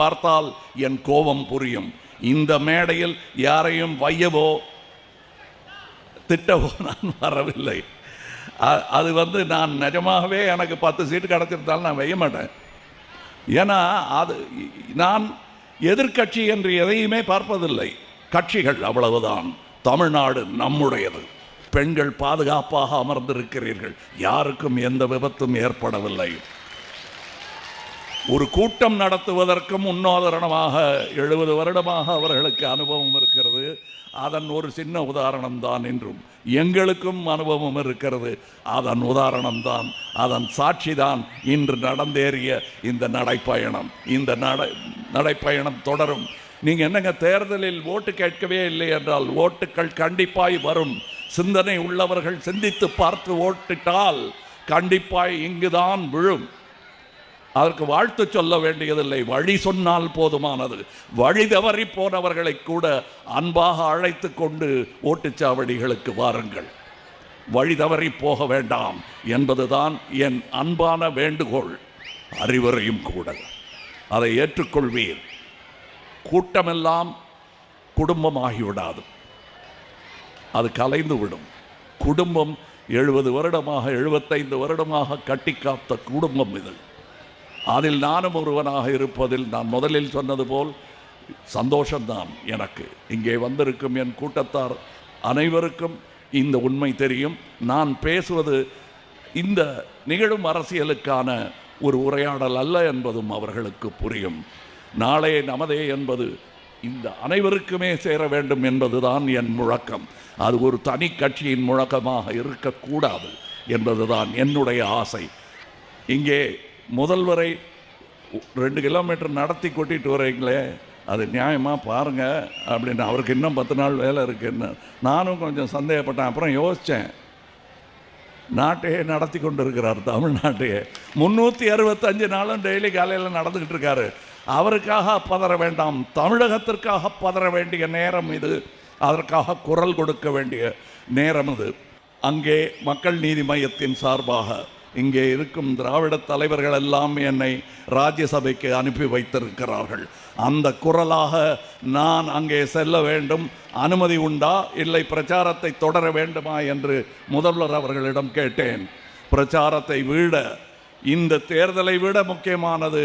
பார்த்தால் என் கோபம் புரியும். இந்த மேடையில் யாரையும் வையவோ திட்டவோ நான் வரவில்லை. அது நான் நிஜமாகவே எனக்கு 10 சீட்டு கிடச்சிருந்தாலும் நான் வைய மாட்டேன். ஏன்னா நான் எதிர்கட்சி என்று எதையுமே பார்ப்பதில்லை. கட்சிகள் அவ்வளவுதான். தமிழ்நாடு நம்முடையது. பெண்கள் பாதுகாப்பாக அமர்ந்திருக்கிறீர்கள். யாருக்கும் எந்த விபத்தும் ஏற்படவில்லை. ஒரு கூட்டம் நடத்துவதற்கும் முன்னுதாரணமாக 70 வருடமாக அவர்களுக்கு அனுபவம் இருக்கிறது. அதன் ஒரு சின்ன உதாரணம் தான். என்றும் எங்களுக்கும் அனுபவம் இருக்கிறது. அதன் உதாரணம் தான், அதன் சாட்சி தான் இன்று நடந்தேறிய இந்த நடைப்பயணம். இந்த நடைப்பயணம் தொடரும். நீங்கள் என்னங்க தேர்தலில் ஓட்டு கேட்கவே இல்லை என்றால் ஓட்டுக்கள் கண்டிப்பாய் வரும். சிந்தனை உள்ளவர்கள் சிந்தித்து பார்த்து ஓட்டிட்டால் கண்டிப்பாய் இங்குதான் விழும். அதற்கு வாழ்த்து சொல்ல வேண்டியதில்லை, வழி சொன்னால் போதுமானது. வழி தவறி போனவர்களை கூட அன்பாக அழைத்து கொண்டு ஓட்டுச்சாவடிகளுக்கு வாருங்கள். வழி தவறி போக வேண்டாம் என்பதுதான் என் அன்பான வேண்டுகோள், அறிவுரையும் கூட. அதை ஏற்றுக்கொள்வீர். கூட்டமெல்லாம் குடும்பமாகிவிடாது, அது கலைந்து விடும். குடும்பம் 70 வருடமாக 75 வருடமாக கட்டி காத்த குடும்பம் இது. அதில் நானும் ஒருவனாக இருப்பதில் நான் முதலில் சொன்னது போல் சந்தோஷம்தான் எனக்கு. இங்கே வந்திருக்கும் என் கூட்டத்தார் அனைவருக்கும் இந்த உண்மை தெரியும். நான் பேசுவது இந்த நிகழும் அரசியலுக்கான ஒரு உரையாடல் அல்ல என்பதும் அவர்களுக்கு புரியும். நாளே நமதே என்பது இந்த அனைவருக்குமே சேர வேண்டும் என்பதுதான் என் முழக்கம். அது ஒரு தனி கட்சியின் முழக்கமாக இருக்கக்கூடாது என்பதுதான் என்னுடைய ஆசை. இங்கே முதல்வரை 2 கிலோமீட்டர் நடத்தி கூட்டிகிட்டு வரீங்களே, அது நியாயமாக பாருங்கள் அப்படின்னு. அவருக்கு இன்னும் 10 நாள் வேலை இருக்குன்னு நானும் கொஞ்சம் சந்தேகப்பட்டேன். அப்புறம் யோசித்தேன், நாட்டையே நடத்தி கொண்டு இருக்கிறார், தமிழ்நாட்டையே 365 நாளும் டெய்லி காலையில் நடந்துக்கிட்டு இருக்காரு. அவருக்காக பதற வேண்டாம், தமிழகத்திற்காக பதற வேண்டிய நேரம் இது. அதற்காக குரல் கொடுக்க வேண்டிய நேரம் இது. அங்கே மக்கள் நீதி மையத்தின் சார்பாக இங்கே இருக்கும் திராவிட தலைவர்கள் எல்லாம் என்னை ராஜ்யசபைக்கு அனுப்பி வைத்திருக்கிறார்கள். அந்த குரலாக நான் அங்கே செல்ல வேண்டும். அனுமதி உண்டா, இல்லை பிரச்சாரத்தை தொடர வேண்டுமா என்று முதல்வர் அவர்களிடம் கேட்டேன். பிரச்சாரத்தை விட இந்த தேர்தலை விட முக்கியமானது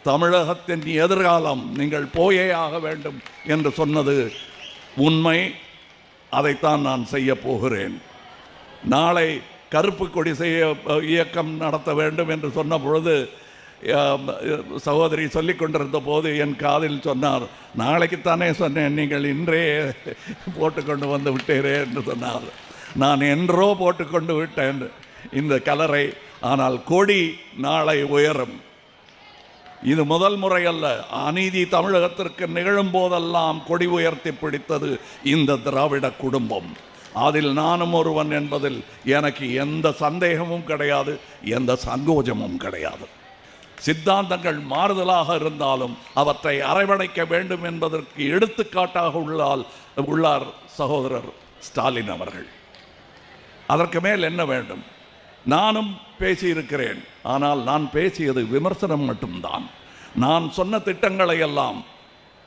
தமிழகத்தின் எதிர்காலம். நீங்கள் போயே ஆக வேண்டும் என்று சொன்னது உண்மை. அதைத்தான் நான் செய்ய போகிறேன். நாளை கருப்பு கொடி இயக்கம் நடத்த வேண்டும் என்று சொன்ன பொழுது சகோதரி சொல்லிக் கொண்டிருந்த போது என் காதில் சொன்னார், நாளைக்குத்தானே சொன்னேன், நீங்கள் இன்றே போட்டுக்கொண்டு வந்து விட்டீரே என்று சொன்னார். நான் என்றோ போட்டுக்கொண்டு விட்டேன் இந்த கலரை. ஆனால் கொடி நாளை உயரும். இது முதல் முறை அல்ல. அநீதி தமிழகத்திற்கு நிகழும் போதெல்லாம் கொடி உயர்த்தி பிடித்தது இந்த திராவிட குடும்பம். அதில் நானும் ஒருவன் என்பதில் எனக்கு எந்த சந்தேகமும் கிடையாது, எந்த சங்கோஜமும் கிடையாது. சித்தாந்தங்கள் மாறுதலாக இருந்தாலும் அவற்றை அரவணைக்க வேண்டும் என்பதற்கு எடுத்துக்காட்டாக உள்ளார் சகோதரர் ஸ்டாலின் அவர்கள். அதற்கு மேல் என்ன வேண்டும்? நானும் பேசியிருக்கிறேன். ஆனால் நான் பேசியது விமர்சனம் மட்டும்தான். நான் சொன்ன திட்டங்களை எல்லாம்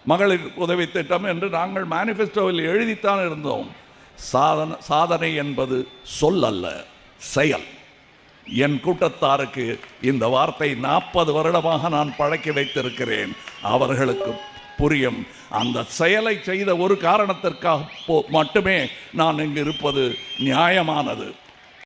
மகளிர் உதவி திட்டம் என்று நாங்கள் மேனிஃபெஸ்டோவில் எழுதித்தான் இருந்தோம். சாதனை என்பது சொல் அல்ல, செயல். என் கூட்டத்தாருக்கு இந்த வார்த்தை 40 வருடமாக நான் பழக்கி வைத்திருக்கிறேன். அவர்களுக்கு புரியும். அந்த செயலை செய்த ஒரு காரணத்திற்காக மட்டுமே நான் இங்கு இருப்பது நியாயமானது.